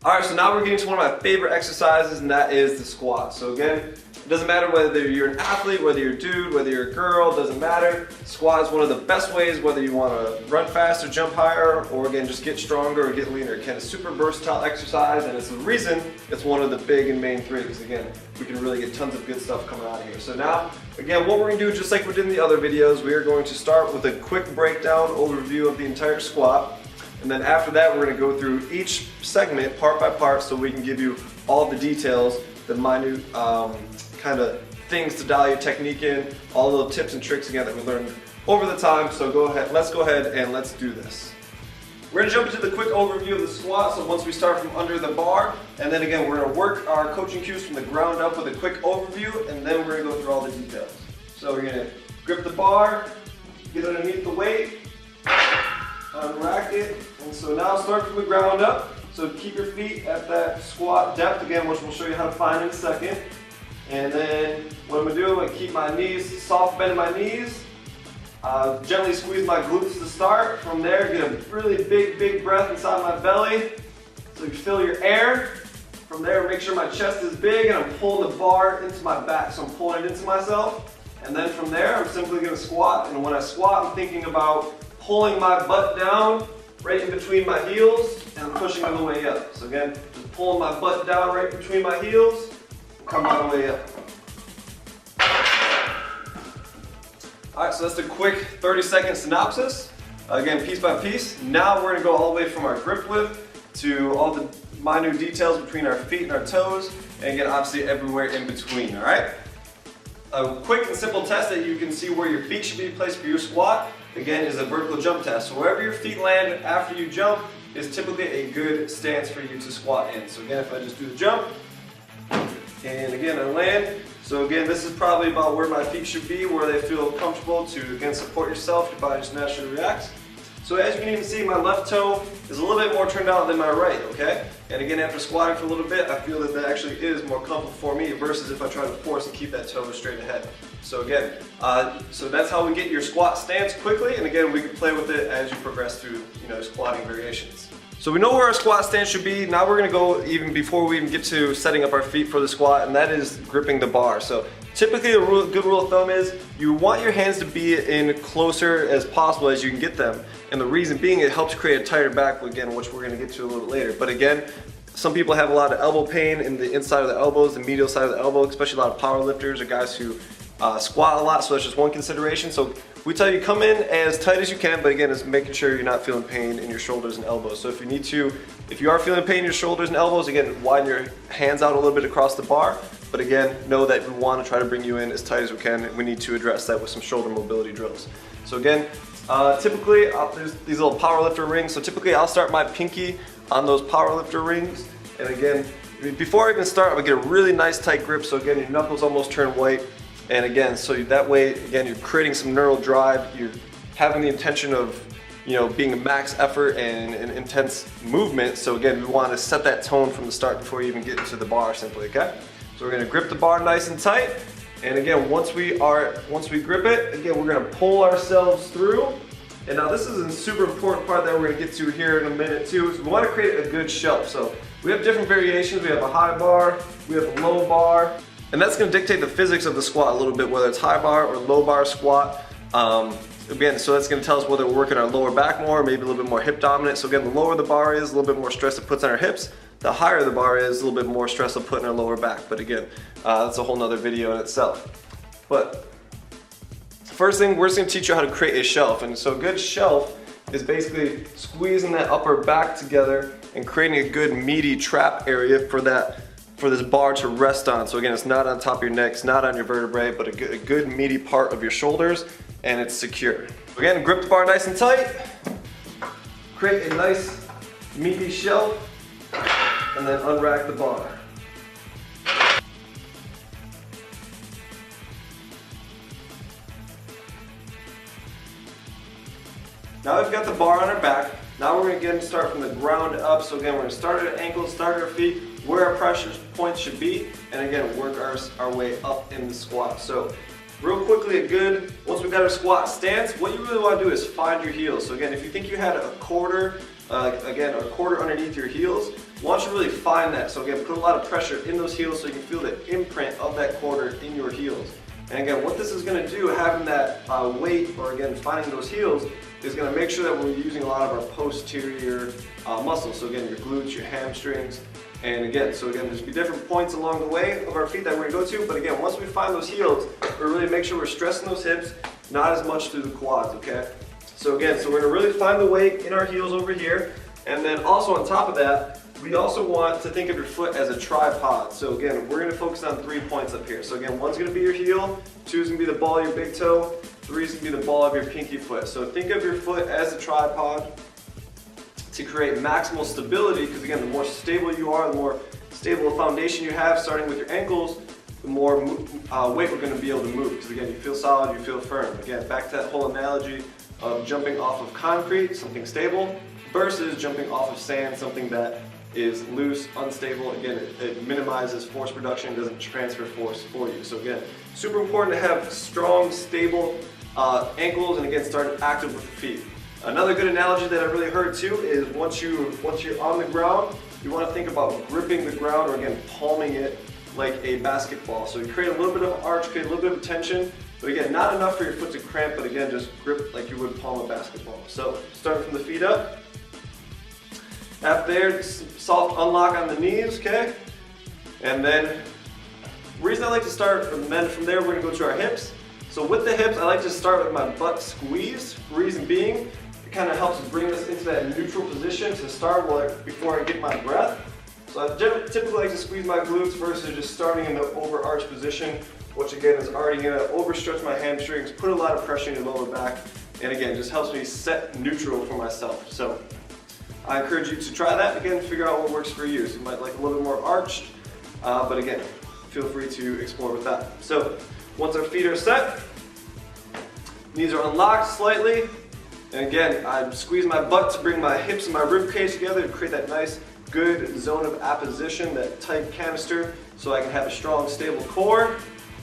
Alright, so now we're getting to one of my favorite exercises, and that is the squat. So again, it doesn't matter whether you're an athlete, whether you're a dude, whether you're a girl, it doesn't matter. Squat is one of the best ways, whether you want to run faster, jump higher, or again, just get stronger or get leaner. Again, it's a super versatile exercise, and it's the reason it's one of the big and main three, because again, we can really get tons of good stuff coming out of here. So now, again, what we're going to do, just like we did in the other videos, we are going to start with a quick breakdown overview of the entire squat. And then after that, we're going to go through each segment part by part so we can give you all the details, the minute kind of things to dial your technique in, all the little tips and tricks again that we learned over the time. So let's go ahead and let's do this. We're going to jump into the quick overview of the squat. So once we start from under the bar, and then again, we're going to work our coaching cues from the ground up with a quick overview, and then we're going to go through all the details. So we're going to grip the bar, get underneath the weight, unrack it, and so now start from the ground up. So keep your feet at that squat depth again, which we'll show you how to find in a second. And then what I'm going to do, I'm going to keep my knees, soft bend in my knees, gently squeeze my glutes to start. From there, get a really big breath inside my belly, so you fill your air. From there, make sure my chest is big, and I'm pulling the bar into my back, so I'm pulling it into myself. And then from there, I'm simply going to squat, and when I squat, I'm thinking about pulling my butt down right in between my heels and pushing on the way up. So again, just pulling my butt down right between my heels and come all the way up. Alright, so that's the quick 30-second synopsis. Again, piece by piece. Now we're going to go all the way from our grip lift to all the minute details between our feet and our toes, and again, obviously everywhere in between, alright? A quick and simple test that you can see where your feet should be placed for your squat, again, is a vertical jump test. So wherever your feet land after you jump is typically a good stance for you to squat in. So again, if I just do the jump, and again I land. So again, this is probably about where my feet should be, where they feel comfortable to, again, support yourself. Your body just naturally reacts. So as you can even see, my left toe is a little bit more turned out than my right, okay? And again, after squatting for a little bit, I feel that that actually is more comfortable for me versus if I try to force and keep that toe straight ahead. So again, so that's how we get your squat stance quickly, and again, we can play with it as you progress through, squatting variations. So we know where our squat stance should be. Now we're gonna go even before we even get to setting up our feet for the squat, and that is gripping the bar. So typically a good rule of thumb is you want your hands to be in closer as possible as you can get them. And the reason being, it helps create a tighter back, again, which we're gonna get to a little bit later. But again, some people have a lot of elbow pain in the inside of the elbows, the medial side of the elbow, especially a lot of power lifters or guys who squat a lot, so that's just one consideration. So we tell you come in as tight as you can, but again, it's making sure you're not feeling pain in your shoulders and elbows. So if you are feeling pain in your shoulders and elbows, again, widen your hands out a little bit across the bar. But again, know that we want to try to bring you in as tight as we can, and we need to address that with some shoulder mobility drills. So again, typically, there's these little power lifter rings. So typically, I'll start my pinky on those power lifter rings. And again, before I even start, I'm gonna get a really nice tight grip. So again, your knuckles almost turn white. And again, so that way, again, you're creating some neural drive. You're having the intention of, being a max effort and an intense movement. So again, we want to set that tone from the start before you even get into the bar simply, okay? So we're gonna grip the bar nice and tight. And again, once we grip it, again, we're gonna pull ourselves through. And now this is a super important part that we're gonna get to here in a minute too, is we wanna create a good shelf. So we have different variations. We have a high bar, we have a low bar. And that's going to dictate the physics of the squat a little bit, whether it's high bar or low bar squat. Again, so that's going to tell us whether we're working our lower back more, maybe a little bit more hip dominant. So again, the lower the bar is, a little bit more stress it puts on our hips. The higher the bar is, a little bit more stress it'll put in our lower back. But again, that's a whole nother video in itself. But first thing, we're just going to teach you how to create a shelf. And so a good shelf is basically squeezing that upper back together and creating a good meaty trap area for this bar to rest on. So again, it's not on top of your neck, it's not on your vertebrae, but a good meaty part of your shoulders, and it's secure. Again, grip the bar nice and tight, create a nice meaty shelf, and then unrack the bar. Now we've got the bar on our back. Now we're going to again start from the ground up. So again, we're going to start at ankles, start at our feet, where our pressure points should be, and again, work our way up in the squat. So Real quickly, once we've got our squat stance, what you really want to do is find your heels. So again, if you think you had a quarter, a quarter underneath your heels, I want you to really find that. So again, put a lot of pressure in those heels so you can feel the imprint of that quarter in your heels. And again, what this is going to do, having that weight, or again, finding those heels, is going to make sure that we're using a lot of our posterior muscles. So again, your glutes, your hamstrings, and again, there's be different points along the way of our feet that we're going to go to, but again, once we find those heels, we really make sure we're stressing those hips, not as much through the quads, okay? So again, we're going to really find the weight in our heels over here, and then also on top of that, we also want to think of your foot as a tripod. So again, we're going to focus on 3 points up here. So again, one's going to be your heel, two's going to be the ball of your big toe, three's going to be the ball of your pinky foot. So think of your foot as a tripod to create maximal stability, because again, the more stable you are, the more stable foundation you have, starting with your ankles, the more weight we're going to be able to move, because again, you feel solid, you feel firm. Again, back to that whole analogy of jumping off of concrete, something stable, versus jumping off of sand, something that is loose, unstable. Again, it minimizes force production, doesn't transfer force for you. So again, super important to have strong, stable ankles, and again, start active with the feet. Another good analogy that I really heard too is once you're on the ground, you want to think about gripping the ground, or again, palming it like a basketball. So you create a little bit of arch, create a little bit of tension, but again, not enough for your foot to cramp, but again, just grip like you would palm a basketball. So start from the feet up. After there, soft unlock on the knees, okay? And then, reason I like to start, and then from there we're gonna go to our hips. So with the hips, I like to start with my butt squeeze. Reason being, it kind of helps bring us into that neutral position to start before I get my breath. So I typically like to squeeze my glutes versus just starting in the over arch position, which again is already gonna overstretch my hamstrings, put a lot of pressure in your lower back, and again, just helps me set neutral for myself. So I encourage you to try that. Again, figure out what works for you. So you might like a little bit more arched, but again, feel free to explore with that. So once our feet are set, knees are unlocked slightly, and again, I squeeze my butt to bring my hips and my rib cage together to create that nice, good zone of apposition, that tight canister, so I can have a strong, stable core.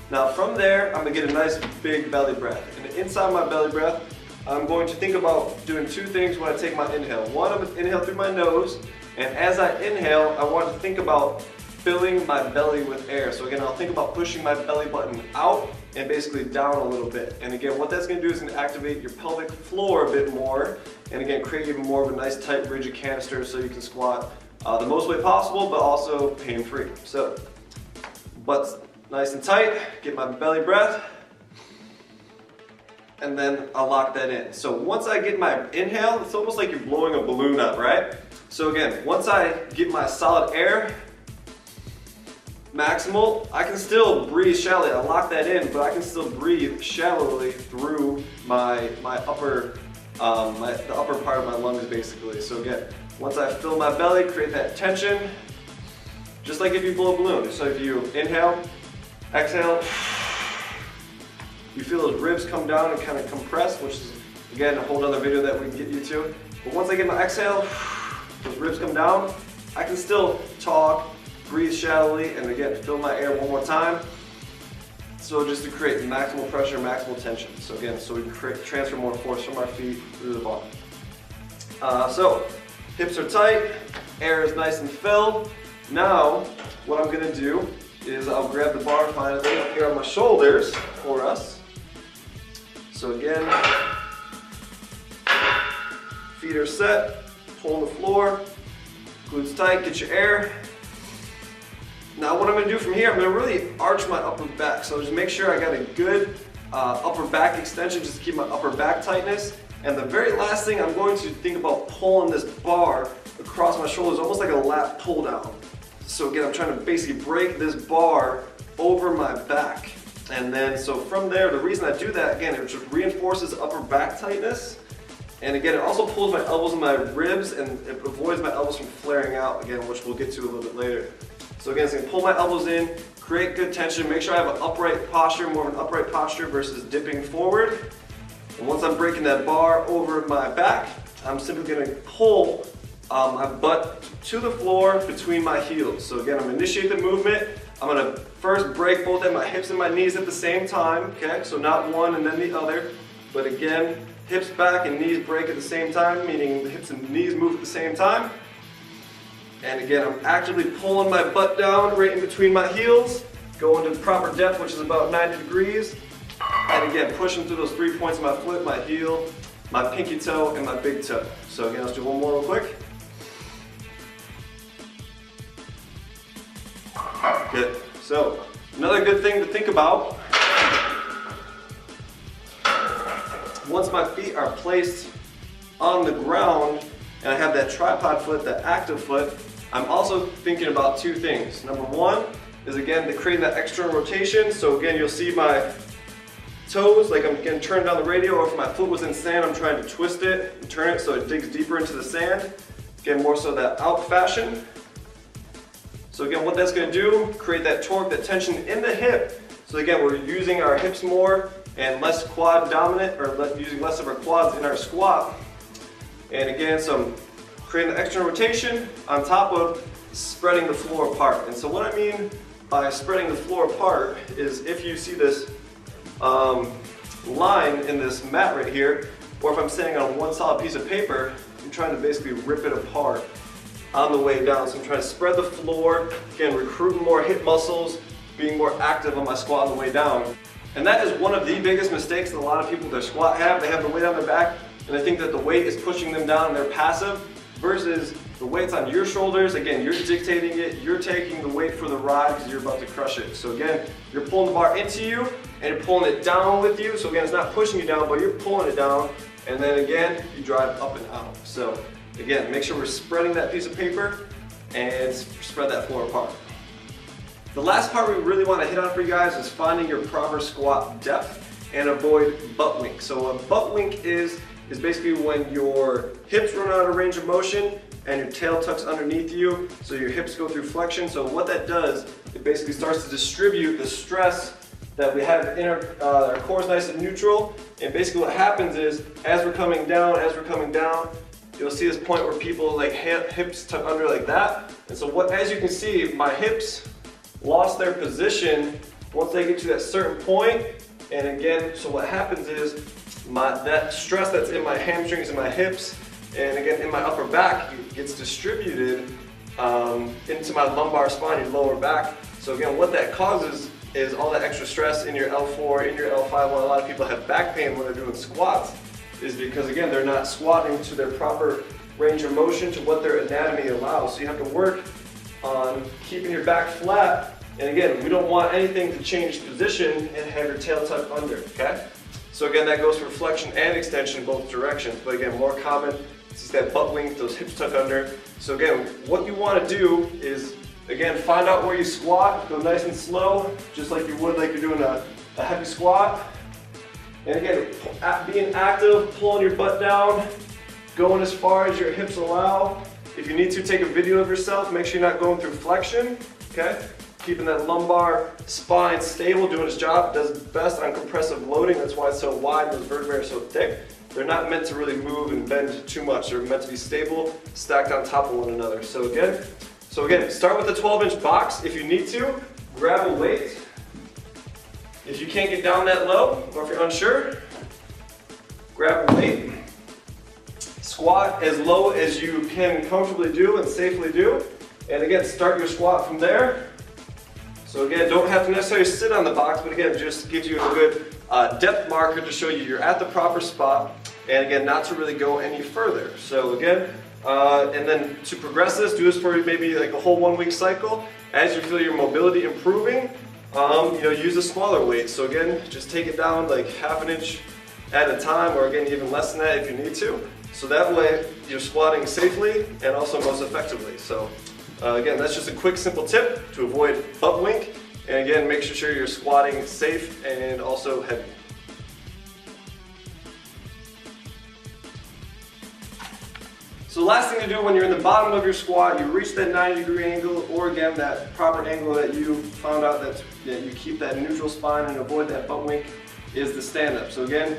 Now from there, I'm gonna get a nice big belly breath. And inside my belly breath, I'm going to think about doing two things when I take my inhale. One, I'm gonna inhale through my nose, and as I inhale, I want to think about filling my belly with air. So again, I'll think about pushing my belly button out and basically down a little bit. And again, what that's gonna do is gonna activate your pelvic floor a bit more, and again, create even more of a nice, tight, rigid canister so you can squat the most weight possible, but also pain-free. So, butt's nice and tight, get my belly breath, and then I'll lock that in. So once I get my inhale, it's almost like you're blowing a balloon up, right? So again, once I get my solid air, maximal, I can still breathe shallowly. I lock that in, but I can still breathe shallowly through the upper part of my lungs, basically. So again, once I fill my belly, create that tension, just like if you blow a balloon. So if you inhale, exhale, you feel those ribs come down and kind of compress, which is, again, a whole other video that we can get you to. But once I get my exhale, those ribs come down, I can still talk, breathe shallowly, and again, fill my air one more time. So just to create maximal pressure, maximal tension. So again, so we can transfer more force from our feet through the bottom. So hips are tight, air is nice and filled. Now, what I'm gonna do is I'll grab the bar finally up here on my shoulders for us. So again, feet are set, pull on the floor, glutes tight, get your air. Now what I'm gonna do from here, I'm gonna really arch my upper back. So just make sure I got a good upper back extension, just to keep my upper back tightness. And the very last thing, I'm going to think about pulling this bar across my shoulders, almost like a lat pull down. So again, I'm trying to basically break this bar over my back. And then, so from there, the reason I do that, again, it just reinforces upper back tightness. And again, it also pulls my elbows and my ribs, and it avoids my elbows from flaring out, again, which we'll get to a little bit later. So again, it's gonna pull my elbows in, create good tension, make sure I have an upright posture, more of an upright posture versus dipping forward. And once I'm breaking that bar over my back, I'm simply gonna pull my butt to the floor between my heels. So again, I'm gonna initiate the movement, I'm gonna first break both of my hips and my knees at the same time, okay? So not one and then the other, but again, hips back and knees break at the same time, meaning the hips and knees move at the same time. And again, I'm actively pulling my butt down right in between my heels, going to the proper depth, which is about 90 degrees. And again, pushing through those 3 points of my foot, my heel, my pinky toe, and my big toe. So again, let's do one more real quick. Good. So, another good thing to think about, once my feet are placed on the ground and I have that tripod foot, that active foot, I'm also thinking about two things. Number one is again to create that external rotation. So again, you'll see my toes, like I'm getting turned down the radio, or if my foot was in sand, I'm trying to twist it and turn it so it digs deeper into the sand. Again, more so that out fashion. So again, what that's going to do, create that torque, that tension in the hip. So again, we're using our hips more and less quad dominant, or using less of our quads in our squat. And again, so I'm creating the external rotation on top of spreading the floor apart. And so what I mean by spreading the floor apart is if you see this line in this mat right here, or if I'm standing on one solid piece of paper, I'm trying to basically rip it apart on the way down. So I'm trying to spread the floor, again, recruiting more hip muscles, being more active on my squat on the way down. And that is one of the biggest mistakes that a lot of people with their squat have. They have the weight on their back and they think that the weight is pushing them down and they're passive, versus the weight's on your shoulders. Again, you're dictating it, you're taking the weight for the ride because you're about to crush it. So again, you're pulling the bar into you and you're pulling it down with you. So again, it's not pushing you down, but you're pulling it down. And then again, you drive up and out. So again, make sure we're spreading that piece of paper and spread that floor apart. The last part we really want to hit on for you guys is finding your proper squat depth and avoid butt wink. So a butt wink is basically when your hips run out of range of motion and your tail tucks underneath you, so your hips go through flexion. So what that does, it basically starts to distribute the stress that we have in our core is nice and neutral. And basically what happens is, as we're coming down, you'll see this point where people like hips tuck under like that. And so as you can see, my hips lost their position once they get to that certain point. And again, so what happens is that stress that's in my hamstrings and my hips, and again in my upper back, gets distributed into my lumbar spine, your lower back. So again, what that causes is all that extra stress in your L4, in your L5. Why a lot of people have back pain when they're doing squats is because again, they're not squatting to their proper range of motion, to what their anatomy allows. So you have to work on keeping your back flat. And again, we don't want anything to change position and have your tail tuck under, okay? So again, that goes for flexion and extension in both directions. But again, more common is that butt wink, those hips tuck under. So again, what you want to do is, again, find out where you squat, go nice and slow, just like you would like you're doing a heavy squat. And again, being active, pulling your butt down, going as far as your hips allow. If you need to, take a video of yourself, make sure you're not going through flexion, okay? Keeping that lumbar spine stable, doing its job, does best on compressive loading. That's why it's so wide, those vertebrae are so thick. They're not meant to really move and bend too much. They're meant to be stable, stacked on top of one another. So again, start with a 12-inch box if you need to. Grab a weight. If you can't get down that low, or if you're unsure, grab a weight. Squat as low as you can comfortably do and safely do. And again, start your squat from there. So again, don't have to necessarily sit on the box, but again, just gives you a good depth marker to show you're at the proper spot. And again, not to really go any further. So again, and then to progress this, do this for maybe like a whole 1 week cycle. As you feel your mobility improving, use a smaller weight. So again, just take it down like ½ an inch at a time, or again, even less than that if you need to. So that way, you're squatting safely and also most effectively. So again, that's just a quick, simple tip to avoid butt wink. And again, make sure you're squatting safe and also heavy. So the last thing to do when you're in the bottom of your squat, you reach that 90-degree angle, or again, that proper angle that you found out that you keep that neutral spine and avoid that butt wink, is the stand-up. So again,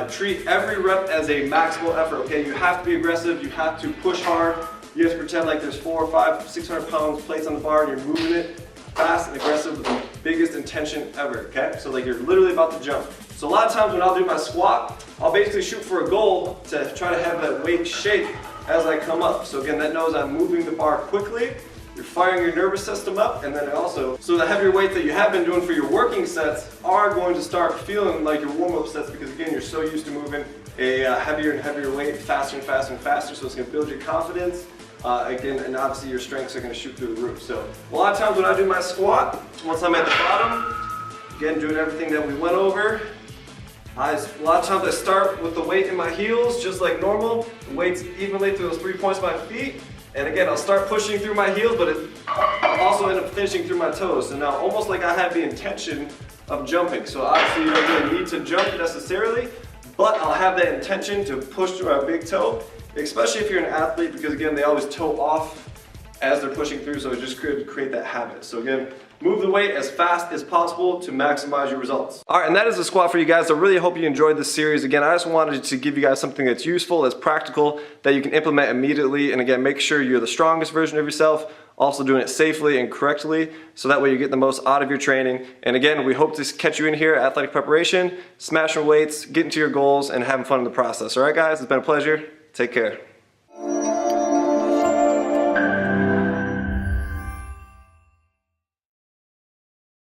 treat every rep as a maximal effort, okay? You have to be aggressive, you have to push hard, you have to pretend like there's 400, 500, 600 pounds plates on the bar and you're moving it. fast and aggressive with the biggest intention ever, okay? So like you're literally about to jump. So a lot of times when I'll do my squat, I'll basically shoot for a goal to try to have that weight shake as I come up. So again, that knows I'm moving the bar quickly, you're firing your nervous system up, and then it also, so the heavier weight that you have been doing for your working sets are going to start feeling like your warm-up sets, because again, you're so used to moving a heavier and heavier weight faster and faster and faster, so it's going to build your confidence. Again, and obviously your strengths are going to shoot through the roof. So a lot of times when I do my squat, once I'm at the bottom, again doing everything that we went over, a lot of times I start with the weight in my heels just like normal, the weight's evenly through those 3 points of my feet, and again I'll start pushing through my heels, but I'll also end up finishing through my toes. So now almost like I have the intention of jumping. So obviously you don't really need to jump necessarily, but I'll have that intention to push through my big toe. Especially if you're an athlete, because again, they always toe off as they're pushing through, so it just could create that habit. So again, move the weight as fast as possible to maximize your results. All right, and that is the squat for you guys. I really hope you enjoyed this series. Again, I just wanted to give you guys something that's useful, that's practical, that you can implement immediately. And again, make sure you're the strongest version of yourself, also doing it safely and correctly, so that way you get the most out of your training. And again, we hope to catch you in here at Athletic Preparation, smashing weights, getting to your goals, and having fun in the process. All right, guys, it's been a pleasure. Take care.